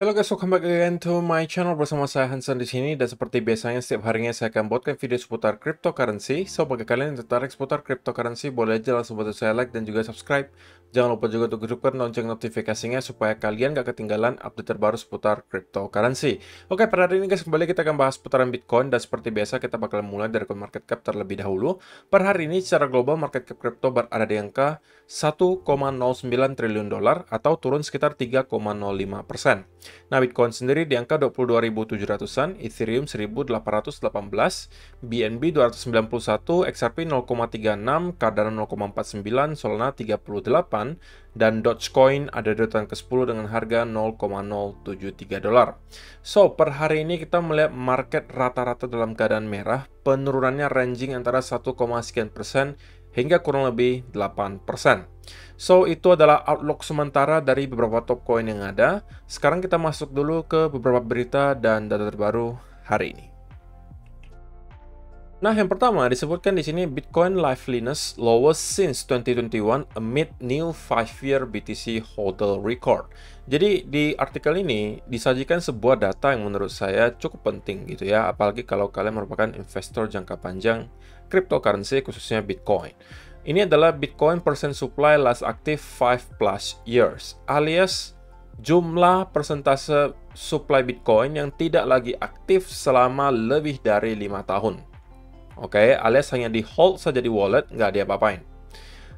Halo guys, welcome back again to my channel bersama saya Hansen di sini, dan seperti biasanya setiap harinya saya akan buatkan video seputar cryptocurrency. So bagi kalian yang tertarik seputar cryptocurrency, boleh aja langsung bantu saya like dan juga subscribe. Jangan lupa juga untuk hidupkan lonceng notifikasinya supaya kalian gak ketinggalan update terbaru seputar cryptocurrency. Oke, pada hari ini guys, kembali kita akan bahas seputaran Bitcoin, dan seperti biasa kita bakal mulai dari market cap terlebih dahulu. Per hari ini secara global market cap crypto berada di angka 1,09 triliun dolar atau turun sekitar 3,05%. Nah, Bitcoin sendiri di angka 22.700-an, Ethereum 1.818, BNB 291, XRP 0,36, Cardano 0,49, Solana 38, dan Dogecoin ada di urutan ke-10 dengan harga 0,073 dolar. So, per hari ini kita melihat market rata-rata dalam keadaan merah, penurunannya ranging antara 1, sekian persen hingga kurang lebih 8%. So, itu adalah outlook sementara dari beberapa top coin yang ada. Sekarang kita masuk dulu ke beberapa berita dan data terbaru hari ini. Nah, yang pertama disebutkan di sini Bitcoin liveliness lowest since 2021 amid new 5-year BTC hodl record. Jadi di artikel ini disajikan sebuah data yang menurut saya cukup penting gitu ya, apalagi kalau kalian merupakan investor jangka panjang cryptocurrency khususnya Bitcoin. Ini adalah Bitcoin percent supply last active 5+ years, alias jumlah persentase supply Bitcoin yang tidak lagi aktif selama lebih dari 5 tahun. Oke, alias hanya di hold saja di wallet, nggak diapa-apain.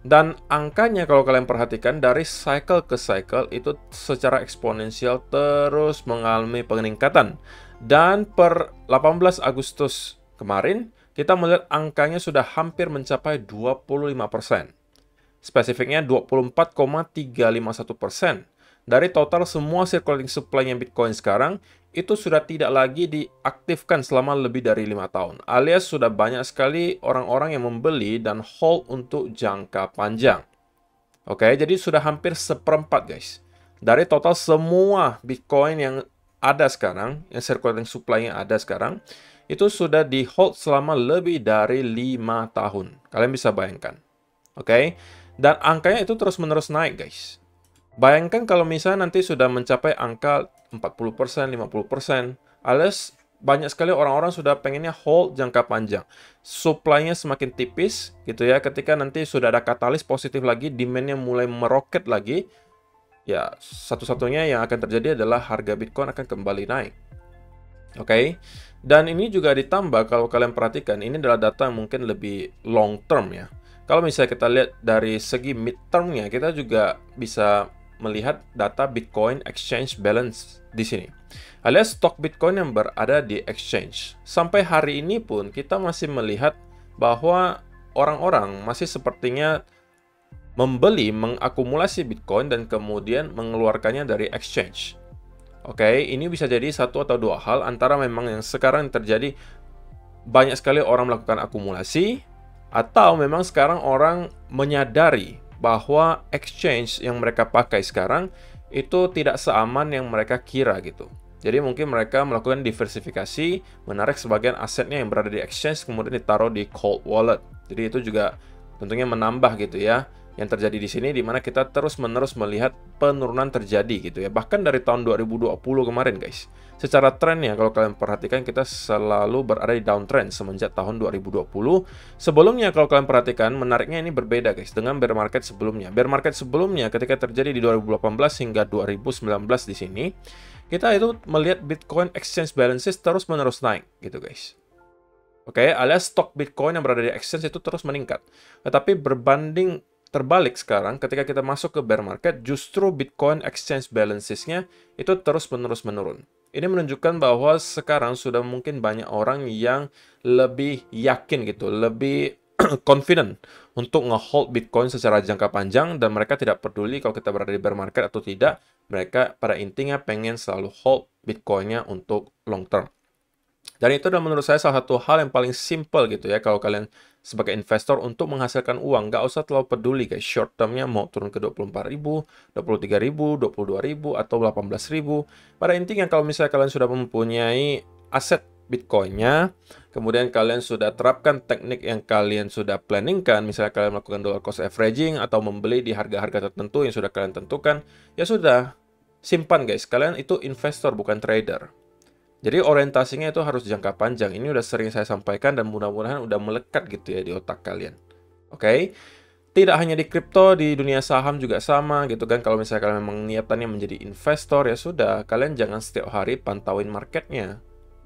Dan angkanya kalau kalian perhatikan dari cycle ke cycle itu secara eksponensial terus mengalami peningkatan. Dan per 18 Agustus kemarin, kita melihat angkanya sudah hampir mencapai 25%. Spesifiknya 24,351%. Dari total semua circulating supply-nya Bitcoin sekarang, itu sudah tidak lagi diaktifkan selama lebih dari 5 tahun. Alias sudah banyak sekali orang-orang yang membeli dan hold untuk jangka panjang. Oke, jadi sudah hampir seperempat guys. Dari total semua Bitcoin yang ada sekarang, yang circulating supply-nya ada sekarang, itu sudah di hold selama lebih dari 5 tahun. Kalian bisa bayangkan. Oke, dan angkanya itu terus-menerus naik guys. Bayangkan kalau misalnya nanti sudah mencapai angka 40%, 50%, alias banyak sekali orang-orang sudah pengennya hold jangka panjang. Supply-nya semakin tipis gitu ya, ketika nanti sudah ada katalis positif lagi, demand-nya mulai meroket lagi, ya satu-satunya yang akan terjadi adalah harga Bitcoin akan kembali naik. Oke, dan ini juga ditambah kalau kalian perhatikan, ini adalah data yang mungkin lebih long term ya. Kalau misalnya kita lihat dari segi mid term-nya, kita juga bisa melihat data Bitcoin exchange balance di sini. Alias stok Bitcoin yang berada di exchange. Sampai hari ini pun kita masih melihat bahwa orang-orang masih sepertinya membeli, mengakumulasi Bitcoin dan kemudian mengeluarkannya dari exchange. Oke, ini bisa jadi satu atau dua hal, antara memang yang sekarang terjadi banyak sekali orang melakukan akumulasi, atau memang sekarang orang menyadari bahwa exchange yang mereka pakai sekarang itu tidak seaman yang mereka kira gitu. Jadi mungkin mereka melakukan diversifikasi, menarik sebagian asetnya yang berada di exchange kemudian ditaruh di cold wallet. Jadi itu juga tentunya menambah gitu ya yang terjadi di sini, di mana kita terus-menerus melihat penurunan terjadi gitu ya. Bahkan dari tahun 2020 kemarin guys. Secara trennya kalau kalian perhatikan kita selalu berada di downtrend semenjak tahun 2020. Sebelumnya kalau kalian perhatikan menariknya ini berbeda guys dengan bear market sebelumnya. Bear market sebelumnya ketika terjadi di 2018 hingga 2019 di sini, kita itu melihat Bitcoin exchange balances terus-menerus naik gitu guys. Oke, alias stok Bitcoin yang berada di exchange itu terus meningkat. Tetapi berbanding terbalik sekarang, ketika kita masuk ke bear market, justru Bitcoin exchange balances-nya itu terus-menerus menurun. Ini menunjukkan bahwa sekarang sudah mungkin banyak orang yang lebih yakin gitu, lebih confident untuk nge-hold Bitcoin secara jangka panjang, dan mereka tidak peduli kalau kita berada di bear market atau tidak. Mereka pada intinya pengen selalu hold Bitcoin-nya untuk long term. Dan itu adalah menurut saya salah satu hal yang paling simple gitu ya, kalau kalian sebagai investor untuk menghasilkan uang. Nggak usah terlalu peduli guys, short termnya mau turun ke 24.000, 23.000, 22.000, atau 18.000. Pada intinya kalau misalnya kalian sudah mempunyai aset Bitcoin-nya, kemudian kalian sudah terapkan teknik yang kalian sudah planningkan, misalnya kalian melakukan dollar cost averaging atau membeli di harga-harga tertentu yang sudah kalian tentukan, ya sudah, simpan guys, kalian itu investor bukan trader. Jadi orientasinya itu harus jangka panjang. Ini udah sering saya sampaikan dan mudah-mudahan udah melekat gitu ya di otak kalian. Oke? Tidak hanya di kripto, di dunia saham juga sama gitu kan. Kalau misalnya kalian memang niatannya menjadi investor, ya sudah, kalian jangan setiap hari pantauin marketnya.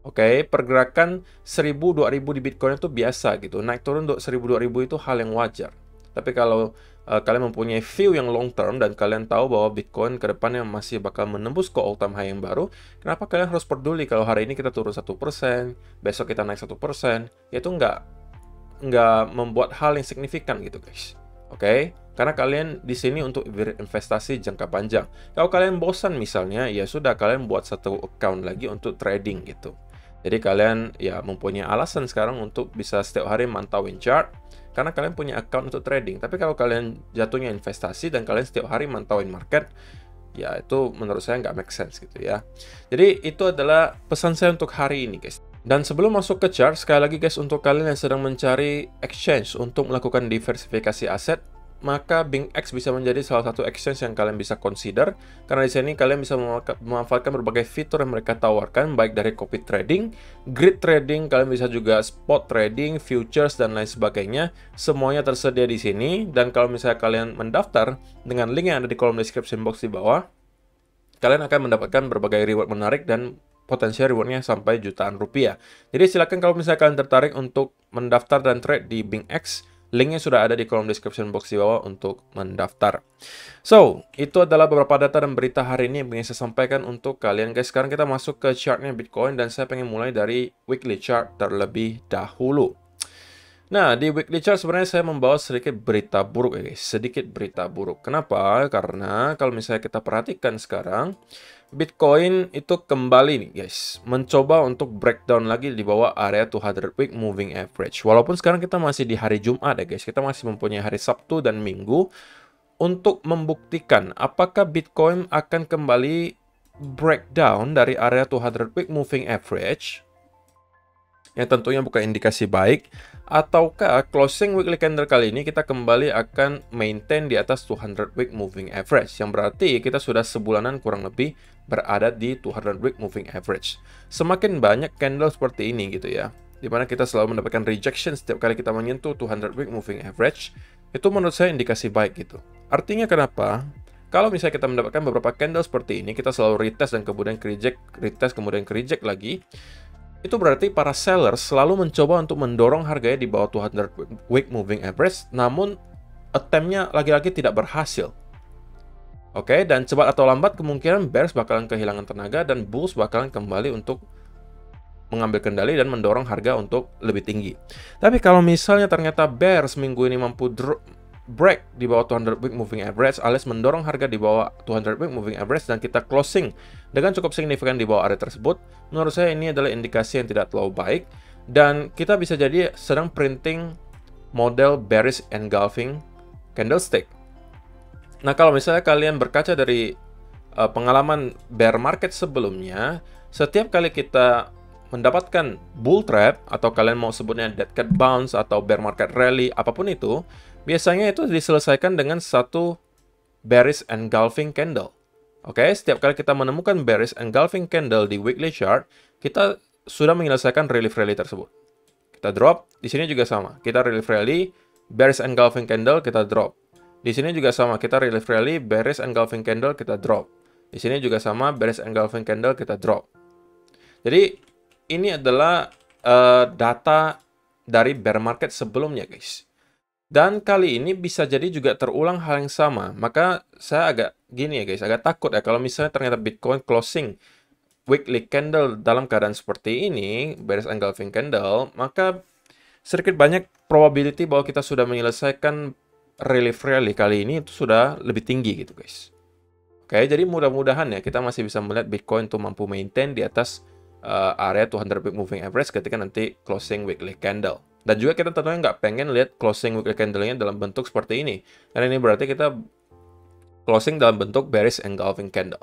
Oke, pergerakan 1000, 2000 di Bitcoin itu biasa gitu. Naik turun 1000, 2000 itu hal yang wajar. Tapi kalau kalian mempunyai view yang long term dan kalian tahu bahwa Bitcoin ke depannya masih bakal menembus ke all time high yang baru, kenapa kalian harus peduli kalau hari ini kita turun 1%, besok kita naik 1%, itu nggak membuat hal yang signifikan gitu guys. Oke? Karena kalian di sini untuk berinvestasi jangka panjang. Kalau kalian bosan misalnya, ya sudah kalian buat satu account lagi untuk trading gitu. Jadi kalian ya mempunyai alasan sekarang untuk bisa setiap hari mantauin chart, karena kalian punya account untuk trading. Tapi kalau kalian jatuhnya investasi dan kalian setiap hari mantauin market, ya itu menurut saya nggak make sense gitu ya. Jadi itu adalah pesan saya untuk hari ini guys. Dan sebelum masuk ke chart, sekali lagi guys, untuk kalian yang sedang mencari exchange untuk melakukan diversifikasi aset, maka BingX bisa menjadi salah satu exchange yang kalian bisa consider, karena di sini kalian bisa memanfaatkan berbagai fitur yang mereka tawarkan, baik dari copy trading, grid trading, kalian bisa juga spot trading, futures, dan lain sebagainya. Semuanya tersedia di sini, dan kalau misalnya kalian mendaftar dengan link yang ada di kolom description box di bawah, kalian akan mendapatkan berbagai reward menarik dan potensial rewardnya sampai jutaan rupiah. Jadi silakan kalau misalnya kalian tertarik untuk mendaftar dan trade di BingX, linknya sudah ada di kolom description box di bawah untuk mendaftar. So, itu adalah beberapa data dan berita hari ini yang ingin saya sampaikan untuk kalian guys. Sekarang kita masuk ke chartnya Bitcoin dan saya pengen mulai dari weekly chart terlebih dahulu. Nah, di weekly chart sebenarnya saya membawa sedikit berita buruk ya guys. Sedikit berita buruk. Kenapa? Karena kalau misalnya kita perhatikan sekarang, Bitcoin itu kembali nih guys, mencoba untuk breakdown lagi di bawah area 200 week moving average. Walaupun sekarang kita masih di hari Jumat ya guys, kita masih mempunyai hari Sabtu dan Minggu untuk membuktikan apakah Bitcoin akan kembali breakdown dari area 200 week moving average, yang tentunya bukan indikasi baik, ataukah closing weekly candle kali ini kita kembali akan maintain di atas 200 week moving average, yang berarti kita sudah sebulanan kurang lebih berada di 200 week moving average. Semakin banyak candle seperti ini gitu ya, dimana kita selalu mendapatkan rejection setiap kali kita menyentuh 200 week moving average, itu menurut saya indikasi baik gitu. Artinya kenapa? Kalau misalnya kita mendapatkan beberapa candle seperti ini, kita selalu retest dan kemudian reject, retest kemudian reject lagi, itu berarti para sellers selalu mencoba untuk mendorong harganya di bawah 200 week moving average, namun attempt-nya lagi-lagi tidak berhasil. Oke, dan cepat atau lambat kemungkinan bears bakalan kehilangan tenaga dan bulls bakalan kembali untuk mengambil kendali dan mendorong harga untuk lebih tinggi. Tapi kalau misalnya ternyata bears minggu ini mampu break di bawah 200 week moving average, alias mendorong harga di bawah 200 week moving average, dan kita closing dengan cukup signifikan di bawah area tersebut, menurut saya ini adalah indikasi yang tidak terlalu baik, dan kita bisa jadi sedang printing model bearish engulfing candlestick. Nah, kalau misalnya kalian berkaca dari pengalaman bear market sebelumnya, setiap kali kita mendapatkan bull trap, atau kalian mau sebutnya dead cat bounce atau bear market rally, apapun itu, biasanya itu diselesaikan dengan satu bearish engulfing candle. Oke, setiap kali kita menemukan bearish engulfing candle di weekly chart, kita sudah menyelesaikan relief rally tersebut. Kita drop, di sini juga sama. Kita relief rally, bearish engulfing candle, kita drop. Di sini juga sama, kita relief rally, bearish engulfing candle, kita drop. Di sini juga sama, bearish engulfing candle, kita drop. Jadi, ini adalah data dari bear market sebelumnya, guys. Dan kali ini bisa jadi juga terulang hal yang sama. Maka saya agak gini ya, guys, agak takut ya kalau misalnya ternyata Bitcoin closing weekly candle dalam keadaan seperti ini, bearish engulfing candle, maka sedikit banyak probability bahwa kita sudah menyelesaikan relief rally kali ini itu sudah lebih tinggi gitu guys. Oke, jadi mudah-mudahan ya kita masih bisa melihat Bitcoin tuh mampu maintain di atas area 200 week moving average ketika nanti closing weekly candle. Dan juga kita tentunya nggak pengen lihat closing weekly candle-nya dalam bentuk seperti ini. Karena ini berarti kita closing dalam bentuk bearish engulfing candle.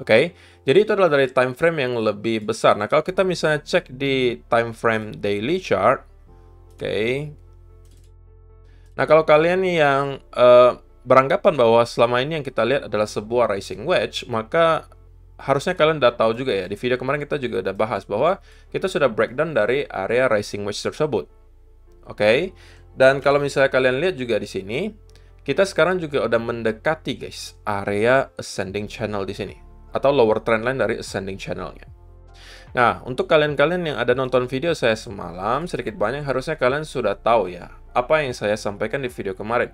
Oke, jadi itu adalah dari time frame yang lebih besar. Nah, kalau kita misalnya cek di time frame daily chart, oke. Nah, kalau kalian yang beranggapan bahwa selama ini yang kita lihat adalah sebuah rising wedge, maka harusnya kalian udah tahu juga ya, di video kemarin kita juga udah bahas bahwa kita sudah breakdown dari area rising wedge tersebut. Oke. Dan kalau misalnya kalian lihat juga di sini, kita sekarang juga udah mendekati guys area ascending channel di sini atau lower trend line dari ascending channelnya. Nah, untuk kalian-kalian yang ada nonton video saya semalam, sedikit banyak harusnya kalian sudah tahu ya apa yang saya sampaikan di video kemarin.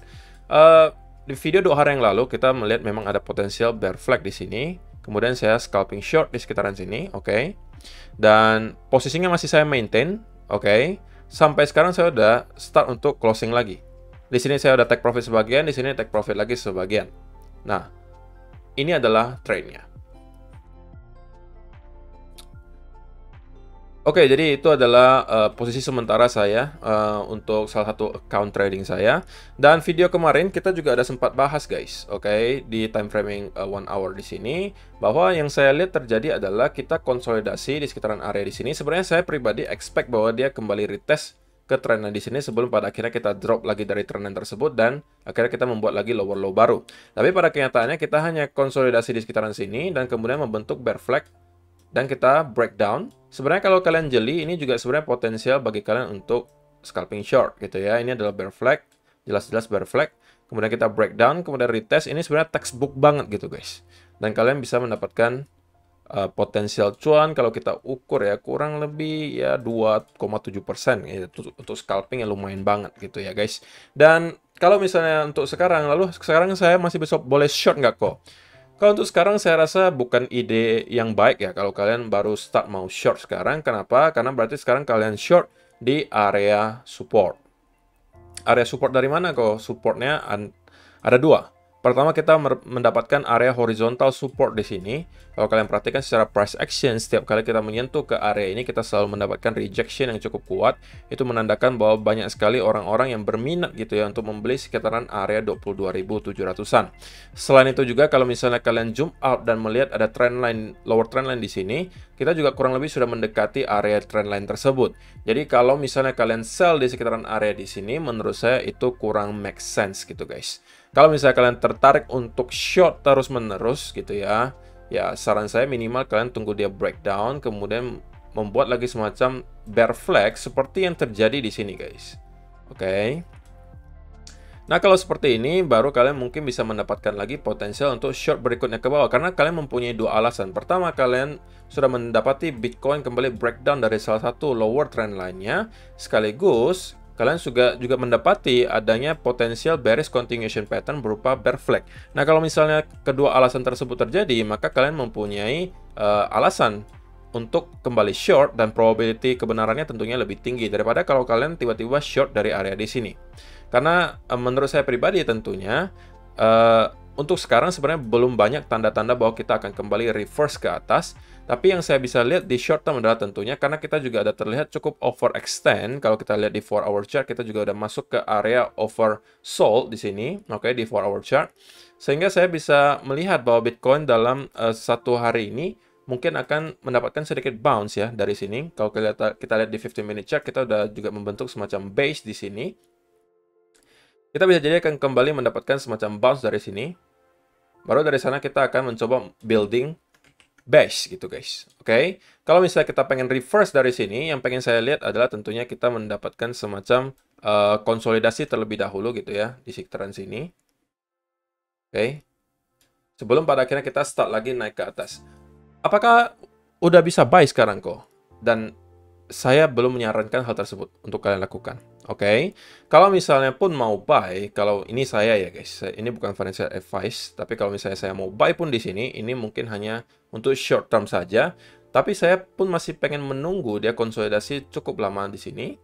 Di video 2 hari yang lalu kita melihat memang ada potensial bear flag di sini. Kemudian saya scalping short di sekitaran sini, oke. Dan posisinya masih saya maintain, oke. Sampai sekarang saya udah start untuk closing lagi. Di sini saya udah take profit sebagian, di sini take profit lagi sebagian. Nah, ini adalah trade-nya. Oke, jadi itu adalah posisi sementara saya untuk salah satu account trading saya. Dan video kemarin kita juga ada sempat bahas guys, oke, di time framing 1 hour di sini, bahwa yang saya lihat terjadi adalah kita konsolidasi di sekitaran area di sini. Sebenarnya saya pribadi expect bahwa dia kembali retest ke trendline di sini sebelum pada akhirnya kita drop lagi dari trendline tersebut dan akhirnya kita membuat lagi lower low baru. Tapi pada kenyataannya kita hanya konsolidasi di sekitaran sini dan kemudian membentuk bear flag dan kita breakdown. Sebenarnya kalau kalian jeli, ini juga sebenarnya potensial bagi kalian untuk scalping short gitu ya. Ini adalah bear flag, jelas-jelas bear flag. Kemudian kita breakdown, kemudian retest. Ini sebenarnya textbook banget gitu guys. Dan kalian bisa mendapatkan potensial cuan kalau kita ukur ya kurang lebih ya 2,7% ya, untuk scalping yang lumayan banget gitu ya guys. Dan kalau misalnya untuk sekarang, lalu sekarang saya masih besok boleh short nggak kok? Kalau untuk sekarang saya rasa bukan ide yang baik ya kalau kalian baru start mau short sekarang. Kenapa? Karena berarti sekarang kalian short di area support. Area support dari mana kok? Supportnya ada 2. Pertama, kita mendapatkan area horizontal support di sini. Kalau kalian perhatikan secara price action, setiap kali kita menyentuh ke area ini, kita selalu mendapatkan rejection yang cukup kuat. Itu menandakan bahwa banyak sekali orang-orang yang berminat gitu ya untuk membeli sekitaran area 22.700-an. Selain itu juga, kalau misalnya kalian zoom out dan melihat ada trendline, lower trendline di sini, kita juga kurang lebih sudah mendekati area trendline tersebut. Jadi kalau misalnya kalian sell di sekitaran area di sini, menurut saya itu kurang make sense gitu guys. Kalau misalnya kalian tertarik untuk short terus-menerus gitu ya, ya saran saya minimal kalian tunggu dia breakdown, kemudian membuat lagi semacam bear flag seperti yang terjadi di sini guys. Oke. Nah, kalau seperti ini, baru kalian mungkin bisa mendapatkan lagi potensial untuk short berikutnya ke bawah. Karena kalian mempunyai 2 alasan. Pertama, kalian sudah mendapati Bitcoin kembali breakdown dari salah satu lower trend line-nya. Sekaligus, kalian juga mendapati adanya potensial bearish continuation pattern berupa bear flag. Nah, kalau misalnya kedua alasan tersebut terjadi, maka kalian mempunyai alasan untuk kembali short dan probability kebenarannya tentunya lebih tinggi daripada kalau kalian tiba-tiba short dari area di sini. Karena menurut saya pribadi tentunya untuk sekarang sebenarnya belum banyak tanda-tanda bahwa kita akan kembali reverse ke atas. Tapi yang saya bisa lihat di short term adalah tentunya karena kita juga ada terlihat cukup overextend. Kalau kita lihat di 4 hour chart, kita juga udah masuk ke area oversold di sini, oke, di 4 hour chart. Sehingga saya bisa melihat bahwa Bitcoin dalam 1 hari ini mungkin akan mendapatkan sedikit bounce ya dari sini. Kalau kita lihat di 15 minute chart, kita udah juga membentuk semacam base di sini. Kita bisa jadi akan kembali mendapatkan semacam bounce dari sini. Baru dari sana kita akan mencoba building base gitu guys. Oke. Kalau misalnya kita pengen reverse dari sini, yang pengen saya lihat adalah tentunya kita mendapatkan semacam konsolidasi terlebih dahulu gitu ya di sekitaran sini. Oke. Sebelum pada akhirnya kita start lagi naik ke atas. Apakah udah bisa buy sekarang kok? Dan saya belum menyarankan hal tersebut untuk kalian lakukan. Oke. Kalau misalnya pun mau buy, kalau ini saya ya guys, ini bukan financial advice, tapi kalau misalnya saya mau buy pun di sini, ini mungkin hanya untuk short term saja. Tapi saya pun masih pengen menunggu dia konsolidasi cukup lama di sini.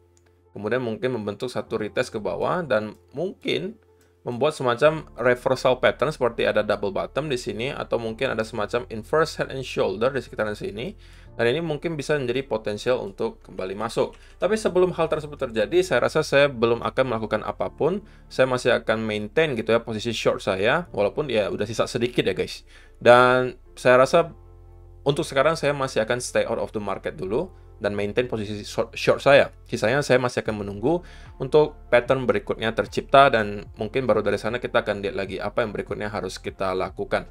Kemudian mungkin membentuk satu retest ke bawah dan mungkin membuat semacam reversal pattern seperti ada double bottom di sini atau mungkin ada semacam inverse head and shoulder di sekitaran sini. Dan ini mungkin bisa menjadi potensial untuk kembali masuk. Tapi sebelum hal tersebut terjadi, saya rasa saya belum akan melakukan apapun. Saya masih akan maintain gitu ya posisi short saya, walaupun ya udah sisa sedikit ya guys. Dan saya rasa untuk sekarang saya masih akan stay out of the market dulu. dan maintain posisi short saya. Sisanya saya masih akan menunggu untuk pattern berikutnya tercipta, dan mungkin baru dari sana kita akan lihat lagi apa yang berikutnya harus kita lakukan.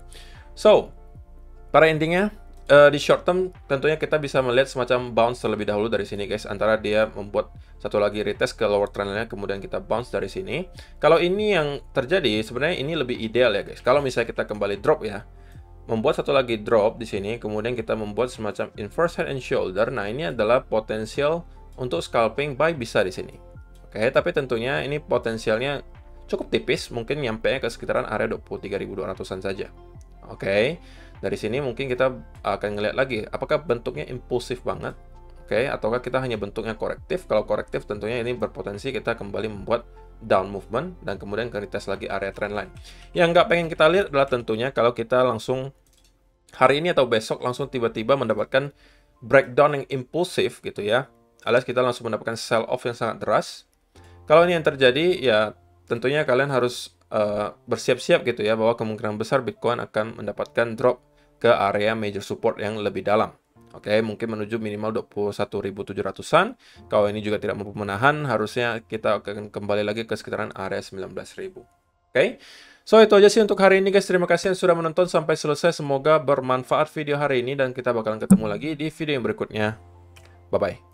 So, pada intinya di short term tentunya kita bisa melihat semacam bounce terlebih dahulu dari sini guys, antara dia membuat satu lagi retest ke lower trendline, kemudian kita bounce dari sini. Kalau ini yang terjadi, sebenarnya ini lebih ideal ya guys. Kalau misalnya kita kembali drop ya, membuat satu lagi drop di sini, kemudian kita membuat semacam inverse head and shoulder. Nah, ini adalah potensial untuk scalping buy bisa di sini. Oke, tapi tentunya ini potensialnya cukup tipis, mungkin nyampe ke sekitaran area 23.200-an saja. Oke, dari sini mungkin kita akan ngeliat lagi apakah bentuknya impulsif banget, oke, ataukah kita hanya bentuknya korektif. Kalau korektif tentunya ini berpotensi kita kembali membuat down movement dan kemudian ke retest lagi area trendline. Yang nggak pengen kita lihat adalah tentunya kalau kita langsung hari ini atau besok langsung tiba-tiba mendapatkan breakdown yang impulsif gitu ya, alias kita langsung mendapatkan sell off yang sangat deras. Kalau ini yang terjadi, ya tentunya kalian harus bersiap-siap gitu ya, bahwa kemungkinan besar Bitcoin akan mendapatkan drop ke area major support yang lebih dalam. Oke, mungkin menuju minimal 21.700-an. Kalau ini juga tidak mampu menahan, harusnya kita akan kembali lagi ke sekitaran area 19.000. Oke, so itu aja sih untuk hari ini guys. Terima kasih yang sudah menonton sampai selesai. Semoga bermanfaat video hari ini, dan kita bakalan ketemu lagi di video yang berikutnya. Bye-bye.